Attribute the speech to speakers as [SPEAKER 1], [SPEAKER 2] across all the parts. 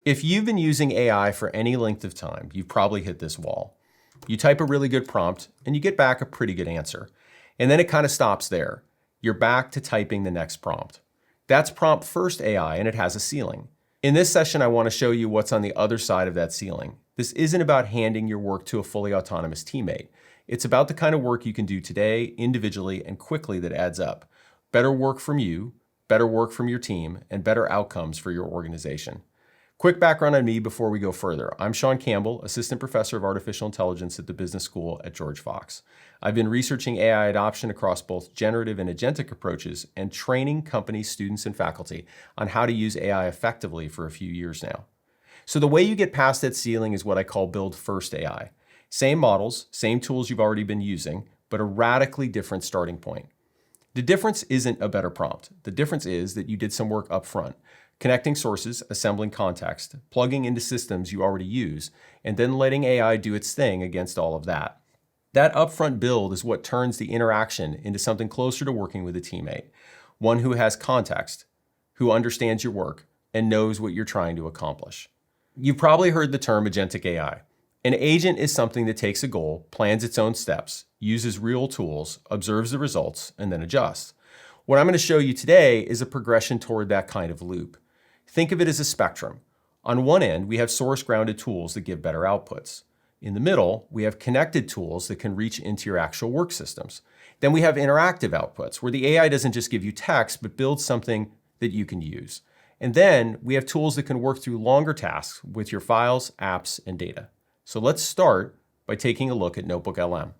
[SPEAKER 1] If you've been using AI for any length of time, you've probably hit this wall. You type a really good prompt and you get back a pretty good answer. And then it kind of stops there. You're back to typing the next prompt. That's prompt first AI and it has a ceiling. In this session, I want to show you what's on the other side of that ceiling. This isn't about handing your work to a fully autonomous teammate. It's about the kind of work you can do today, individually and quickly that adds up. Better work from you, better work from your team, and better outcomes for your organization. Quick background on me before we go further. I'm Sean Campbell, Assistant Professor of Artificial Intelligence at the Business School at George Fox. I've been researching AI adoption across both generative and agentic approaches and training companies, students, and faculty on how to use AI effectively for a few years now. So the way you get past that ceiling is what I call build first AI. Same models, same tools you've already been using, but a radically different starting point. The difference isn't a better prompt. The difference is that you did some work up front. Connecting sources, assembling context, plugging into systems you already use, and then letting AI do its thing against all of that. That upfront build is what turns the interaction into something closer to working with a teammate, one who has context, who understands your work, and knows what you're trying to accomplish. You've probably heard the term agentic AI. An agent is something that takes a goal, plans its own steps, uses real tools, observes the results, and then adjusts. What I'm going to show you today is a progression toward that kind of loop. Think of it as a spectrum. On one end, we have source-grounded tools that give better outputs. In the middle, we have connected tools that can reach into your actual work systems. Then we have interactive outputs, where the AI doesn't just give you text, but builds something that you can use. And then we have tools that can work through longer tasks with your files, apps, and data. So let's start by taking a look at NotebookLM.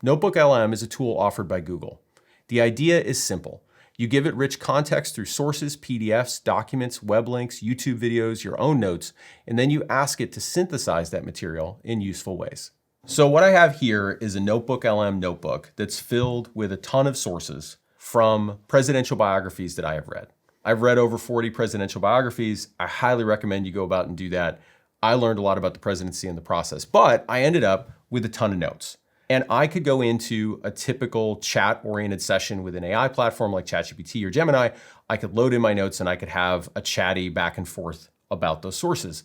[SPEAKER 1] NotebookLM is a tool offered by Google. The idea is simple. You give it rich context through sources, PDFs, documents, web links, YouTube videos, your own notes, and then you ask it to synthesize that material in useful ways. So what I have here is a NotebookLM notebook that's filled with a ton of sources from presidential biographies that I have read. I've read over 40 presidential biographies. I highly recommend you go about and do that. I learned a lot about the presidency in the process, but I ended up with a ton of notes. And I could go into a typical chat-oriented session with an AI platform like ChatGPT or Gemini. I could load in my notes and I could have a chatty back and forth about those sources.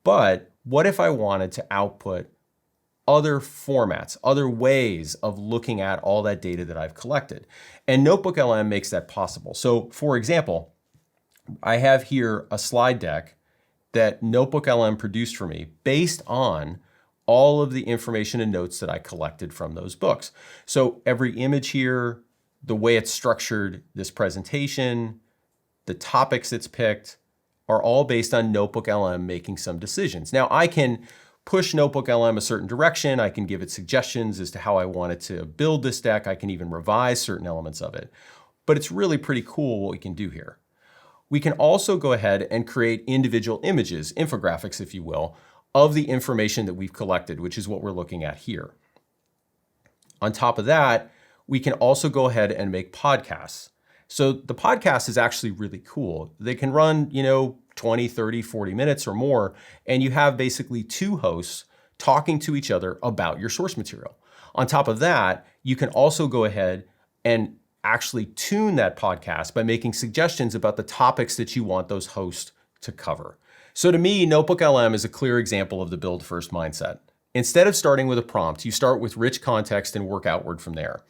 [SPEAKER 1] But what if I wanted to output other formats, other ways of looking at all that data that I've collected? And NotebookLM makes that possible. So for example, I have here a slide deck that NotebookLM produced for me based on all of the information and notes that I collected from those books. So every image here, the way it's structured, this presentation, the topics it's picked are all based on NotebookLM making some decisions. Now I can push NotebookLM a certain direction. I can give it suggestions as to how I want it to build this deck. I can even revise certain elements of it. But it's really pretty cool what we can do here. We can also go ahead and create individual images, infographics if you will, of the information that we've collected, which is what we're looking at here. On top of that, we can also go ahead and make podcasts. So the podcast is actually really cool. They can run, 20, 30, 40 minutes or more, and you have basically two hosts talking to each other about your source material. On top of that, you can also go ahead and actually tune that podcast by making suggestions about the topics that you want those hosts to cover. So to me, NotebookLM is a clear example of the build first mindset. Instead of starting with a prompt, you start with rich context and work outward from there.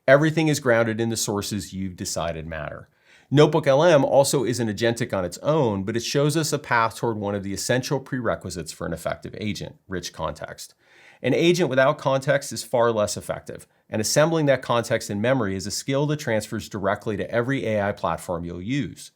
[SPEAKER 1] Everything is grounded in the sources you've decided matter. NotebookLM also isn't agentic on its own, but it shows us a path toward one of the essential prerequisites for an effective agent, rich context. An agent without context is far less effective, and assembling that context in memory is a skill that transfers directly to every AI platform you'll use.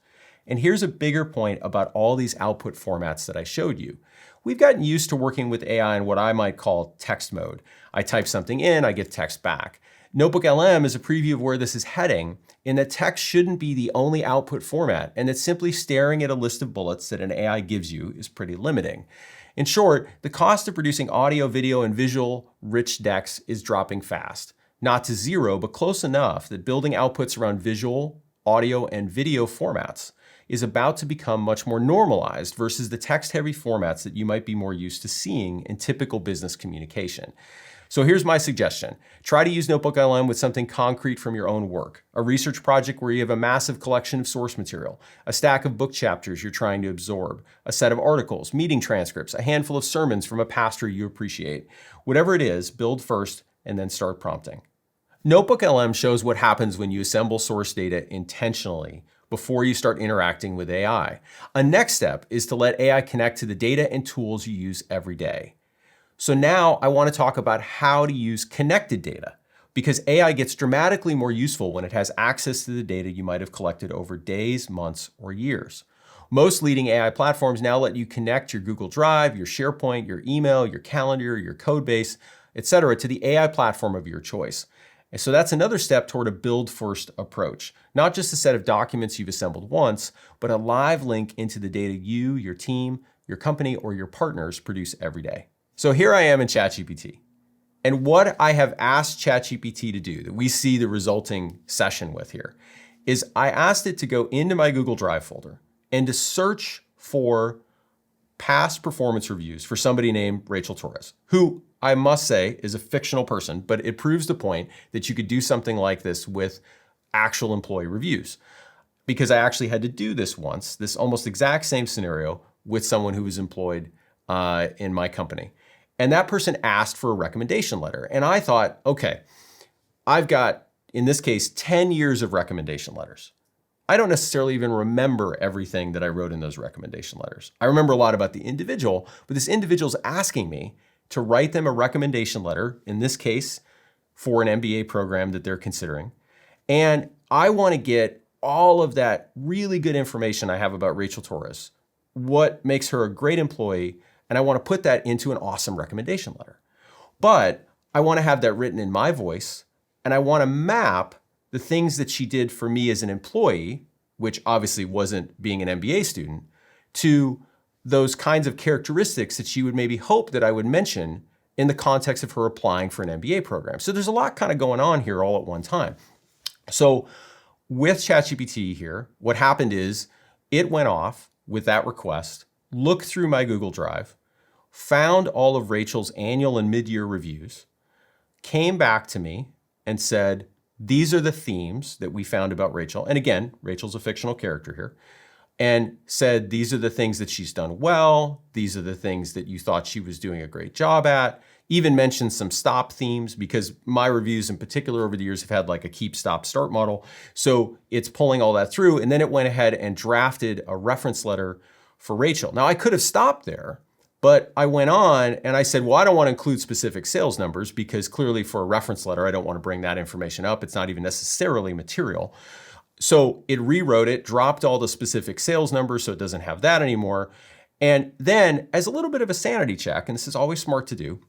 [SPEAKER 1] And here's a bigger point about all these output formats that I showed you. We've gotten used to working with AI in what I might call text mode. I type something in, I get text back. NotebookLM is a preview of where this is heading, in that text shouldn't be the only output format, and that simply staring at a list of bullets that an AI gives you is pretty limiting. In short, the cost of producing audio, video, and visual rich decks is dropping fast. Not to zero, but close enough that building outputs around visual, audio, and video formats is about to become much more normalized versus the text-heavy formats that you might be more used to seeing in typical business communication. So here's my suggestion. Try to use NotebookLM with something concrete from your own work. A research project where you have a massive collection of source material, a stack of book chapters you're trying to absorb, a set of articles, meeting transcripts, a handful of sermons from a pastor you appreciate. Whatever it is, build first and then start prompting. NotebookLM shows what happens when you assemble source data intentionally before you start interacting with AI. A next step is to let AI connect to the data and tools you use every day. So now I want to talk about how to use connected data, because AI gets dramatically more useful when it has access to the data you might have collected over days, months, or years. Most leading AI platforms now let you connect your Google Drive, your SharePoint, your email, your calendar, your code base, etc. to the AI platform of your choice. And so that's another step toward a build-first approach. Not just a set of documents you've assembled once, but a live link into the data you, your team, your company, or your partners produce every day. So here I am in ChatGPT. And what I have asked ChatGPT to do, that we see the resulting session with here, is I asked it to go into my Google Drive folder and to search for past performance reviews for somebody named Rachel Torres, who I must say is a fictional person, but it proves the point that you could do something like this with actual employee reviews. Because I actually had to do this once, this almost exact same scenario with someone who was employed in my company. And that person asked for a recommendation letter. And I thought, okay, I've got, in this case, 10 years of recommendation letters. I don't necessarily even remember everything that I wrote in those recommendation letters. I remember a lot about the individual, but this individual's asking me to write them a recommendation letter, in this case, for an MBA program that they're considering. And I want to get all of that really good information I have about Rachel Torres, what makes her a great employee, and I want to put that into an awesome recommendation letter. But I want to have that written in my voice, and I want to map the things that she did for me as an employee, which obviously wasn't being an MBA student, to those kinds of characteristics that she would maybe hope that I would mention in the context of her applying for an MBA program. So there's a lot kind of going on here all at one time. So with ChatGPT here, what happened is it went off with that request, looked through my Google Drive, found all of Rachel's annual and mid-year reviews, came back to me and said, these are the themes that we found about Rachel. And again, Rachel's a fictional character here. And said, these are the things that she's done well. These are the things that you thought she was doing a great job at. Even mentioned some stop themes, because my reviews in particular over the years have had like a keep, stop, start model. So it's pulling all that through. And then it went ahead and drafted a reference letter for Rachel. Now I could have stopped there, but I went on and I said, well, I don't want to include specific sales numbers, because clearly for a reference letter, I don't want to bring that information up. It's not even necessarily material. So it rewrote it, dropped all the specific sales numbers so it doesn't have that anymore. And then, as a little bit of a sanity check, and this is always smart to do,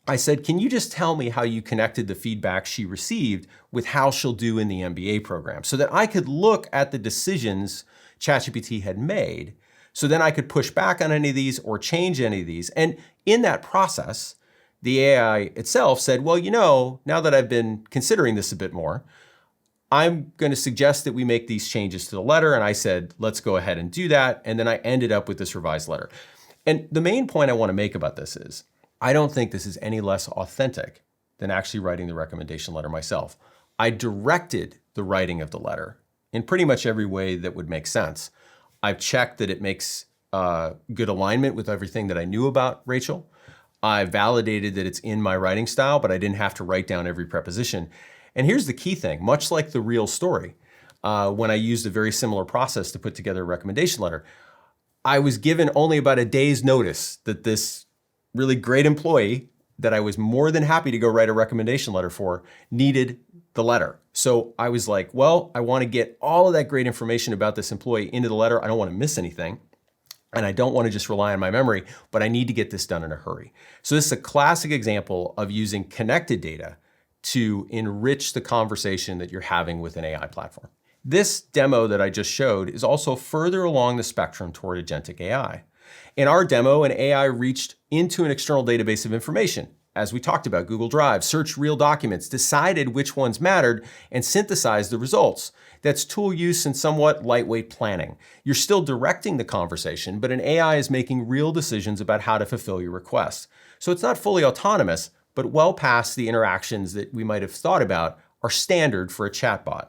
[SPEAKER 1] I said, can you just tell me how you connected the feedback she received with how she'll do in the MBA program, so that I could look at the decisions ChatGPT had made, so then I could push back on any of these or change any of these. And in that process, the AI itself said, well, you know, now that I've been considering this a bit more, I'm going to suggest that we make these changes to the letter. And I said, let's go ahead and do that. And then I ended up with this revised letter. And the main point I want to make about this is, I don't think this is any less authentic than actually writing the recommendation letter myself. I directed the writing of the letter in pretty much every way that would make sense. I've checked that it makes good alignment with everything that I knew about Rachel. I validated that it's in my writing style, but I didn't have to write down every preposition. And here's the key thing, much like the real story, when I used a very similar process to put together a recommendation letter, I was given only about a day's notice that this really great employee that I was more than happy to go write a recommendation letter for needed the letter. So I was like, well, I want to get all of that great information about this employee into the letter. I don't want to miss anything. And I don't want to just rely on my memory, but I need to get this done in a hurry. So this is a classic example of using connected data to enrich the conversation that you're having with an AI platform. This demo that I just showed is also further along the spectrum toward agentic AI. In our demo, an AI reached into an external database of information. As we talked about, Google Drive, searched real documents, decided which ones mattered, and synthesized the results. That's tool use and somewhat lightweight planning. You're still directing the conversation, but an AI is making real decisions about how to fulfill your request. So it's not fully autonomous, but well past the interactions that we might have thought about are standard for a chatbot.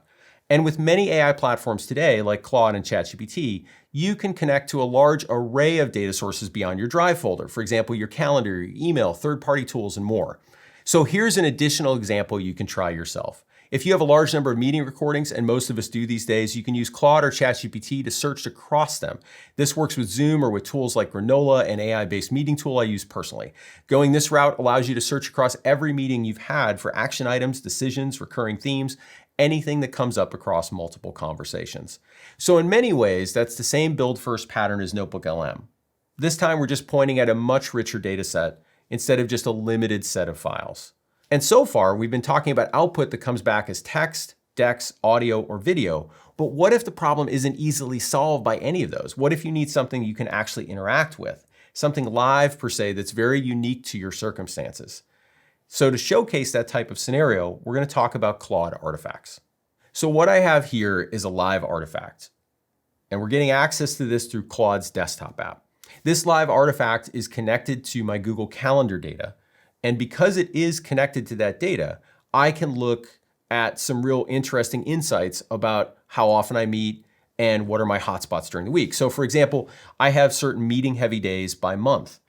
[SPEAKER 1] And with many AI platforms today, like Claude and ChatGPT, you can connect to a large array of data sources beyond your Drive folder. For example, your calendar, your email, third-party tools, and more. So here's an additional example you can try yourself. If you have a large number of meeting recordings, and most of us do these days, you can use Claude or ChatGPT to search across them. This works with Zoom or with tools like Granola, an AI-based meeting tool I use personally. Going this route allows you to search across every meeting you've had for action items, decisions, recurring themes, anything that comes up across multiple conversations. So in many ways, that's the same build first pattern as NotebookLM. This time we're just pointing at a much richer data set instead of just a limited set of files. And so far, we've been talking about output that comes back as text, DEX, audio, or video. But what if the problem isn't easily solved by any of those? What if you need something you can actually interact with? Something live, per se, that's very unique to your circumstances. So to showcase that type of scenario, we're going to talk about Claude artifacts. So what I have here is a live artifact, and we're getting access to this through Claude's desktop app. This live artifact is connected to my Google Calendar data, and because it is connected to that data, I can look at some real interesting insights about how often I meet and what are my hotspots during the week. So for example, I have certain meeting heavy days by month.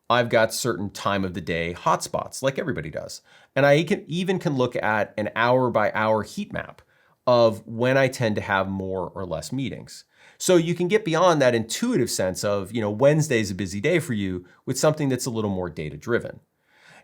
[SPEAKER 1] I've got certain time of the day hotspots, like everybody does. And I even can look at an hour by hour heat map of when I tend to have more or less meetings. So you can get beyond that intuitive sense of, Wednesday's a busy day for you with something that's a little more data driven.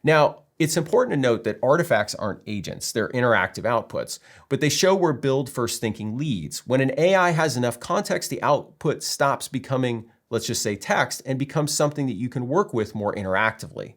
[SPEAKER 1] Now, it's important to note that artifacts aren't agents, they're interactive outputs, but they show where build first thinking leads. When an AI has enough context, the output stops becoming, let's just say, text and becomes something that you can work with more interactively.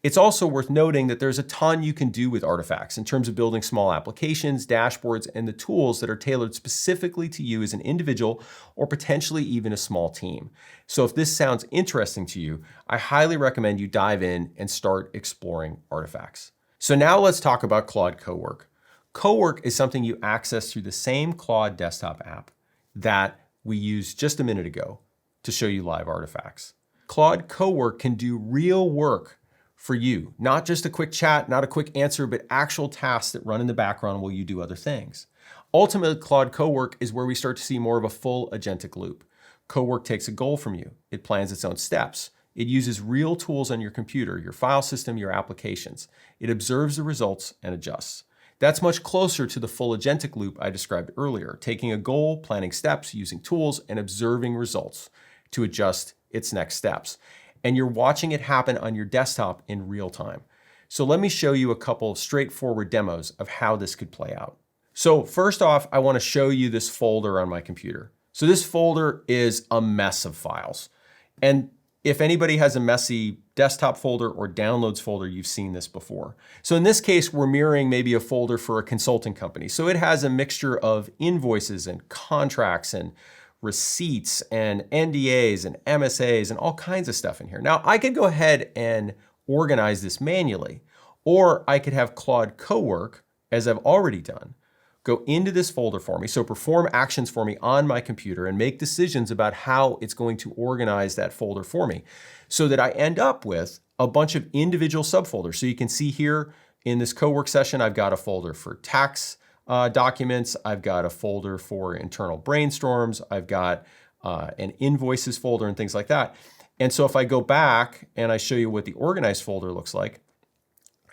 [SPEAKER 1] It's also worth noting that there's a ton you can do with artifacts in terms of building small applications, dashboards, and the tools that are tailored specifically to you as an individual or potentially even a small team. So if this sounds interesting to you, I highly recommend you dive in and start exploring artifacts. So now let's talk about Claude Cowork. Cowork is something you access through the same Claude desktop app that we used just a minute ago to show you live artifacts. Claude Cowork can do real work for you, not just a quick chat, not a quick answer, but actual tasks that run in the background while you do other things. Ultimately, Claude Cowork is where we start to see more of a full agentic loop. Cowork takes a goal from you. It plans its own steps. It uses real tools on your computer, your file system, your applications. It observes the results and adjusts. That's much closer to the full agentic loop I described earlier, taking a goal, planning steps, using tools, and observing results to adjust its next steps. And you're watching it happen on your desktop in real time. So let me show you a couple of straightforward demos of how this could play out. So first off, I want to show you this folder on my computer. So this folder is a mess of files. And if anybody has a messy desktop folder or downloads folder, you've seen this before. So in this case, we're mirroring maybe a folder for a consulting company. So it has a mixture of invoices and contracts and receipts and NDAs and MSAs and all kinds of stuff in here. Now, I could go ahead and organize this manually, or I could have Claude Cowork, as I've already done, go into this folder for me, so perform actions for me on my computer and make decisions about how it's going to organize that folder for me so that I end up with a bunch of individual subfolders. So you can see here in this Cowork session, I've got a folder for tax documents, I've got a folder for internal brainstorms, I've got an invoices folder and things like that. And so if I go back and I show you what the organized folder looks like,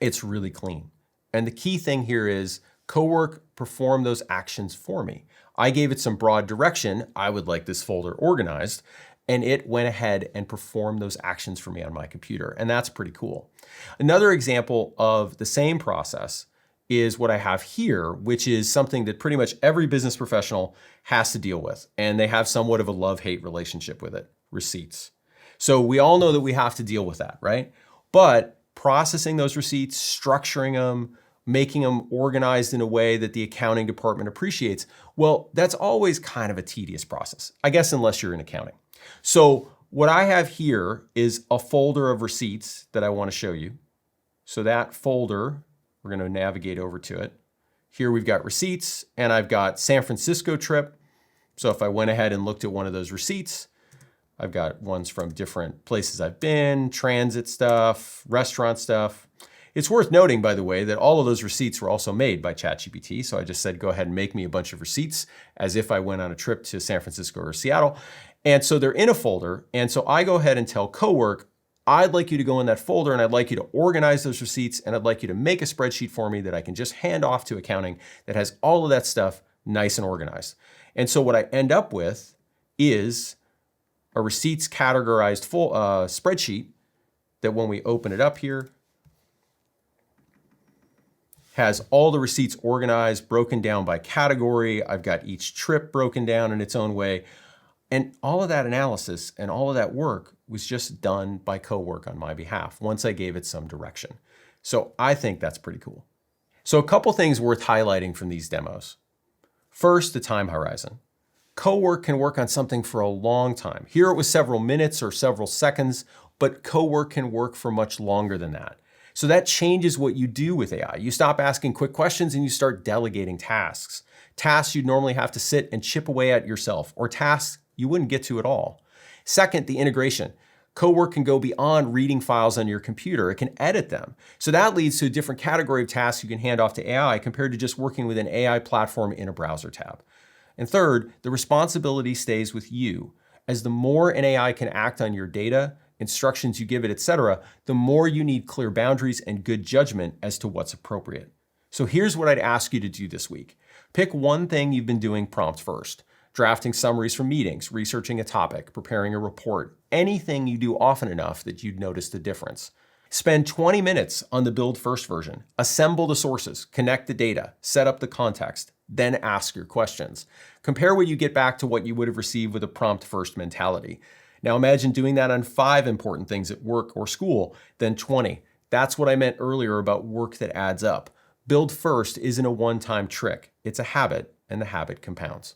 [SPEAKER 1] it's really clean. And the key thing here is Cowork performed those actions for me. I gave it some broad direction. I would like this folder organized, and it went ahead and performed those actions for me on my computer. And that's pretty cool. Another example of the same process is what I have here, which is something that pretty much every business professional has to deal with. And they have somewhat of a love-hate relationship with it, receipts. So we all know that we have to deal with that, right? But processing those receipts, structuring them, making them organized in a way that the accounting department appreciates, well, that's always kind of a tedious process, I guess, unless you're in accounting. So what I have here is a folder of receipts that I want to show you. So that folder, we're going to navigate over to it. Here we've got receipts, and I've got San Francisco trip. So if I went ahead and looked at one of those receipts, I've got ones from different places I've been, transit stuff, restaurant stuff. It's worth noting, by the way, that all of those receipts were also made by ChatGPT. So I just said, go ahead and make me a bunch of receipts as if I went on a trip to San Francisco or Seattle. And so they're in a folder. And so I go ahead and tell Cowork, I'd like you to go in that folder and I'd like you to organize those receipts and I'd like you to make a spreadsheet for me that I can just hand off to accounting that has all of that stuff nice and organized. And so what I end up with is a receipts categorized full spreadsheet that when we open it up here, has all the receipts organized, broken down by category. I've got each trip broken down in its own way. And all of that analysis and all of that work was just done by Cowork on my behalf once I gave it some direction. So I think that's pretty cool. So a couple things worth highlighting from these demos. First, the time horizon. Cowork can work on something for a long time. Here it was several minutes or several seconds, but Cowork can work for much longer than that. So that changes what you do with AI. You stop asking quick questions and you start delegating tasks. Tasks you'd normally have to sit and chip away at yourself, or tasks you wouldn't get to at all. Second, the integration. Cowork can go beyond reading files on your computer. It can edit them. So that leads to a different category of tasks you can hand off to AI compared to just working with an AI platform in a browser tab. And third, the responsibility stays with you. As the more an AI can act on your data, instructions you give it, etc., the more you need clear boundaries and good judgment as to what's appropriate. So here's what I'd ask you to do this week. Pick one thing you've been doing prompt first. Drafting summaries from meetings, researching a topic, preparing a report, anything you do often enough that you'd notice the difference. Spend 20 minutes on the build first version. Assemble the sources, connect the data, set up the context, then ask your questions. Compare what you get back to what you would have received with a prompt first mentality. Now imagine doing that on 5 important things at work or school, then 20. That's what I meant earlier about work that adds up. Build first isn't a one-time trick. It's a habit, and the habit compounds.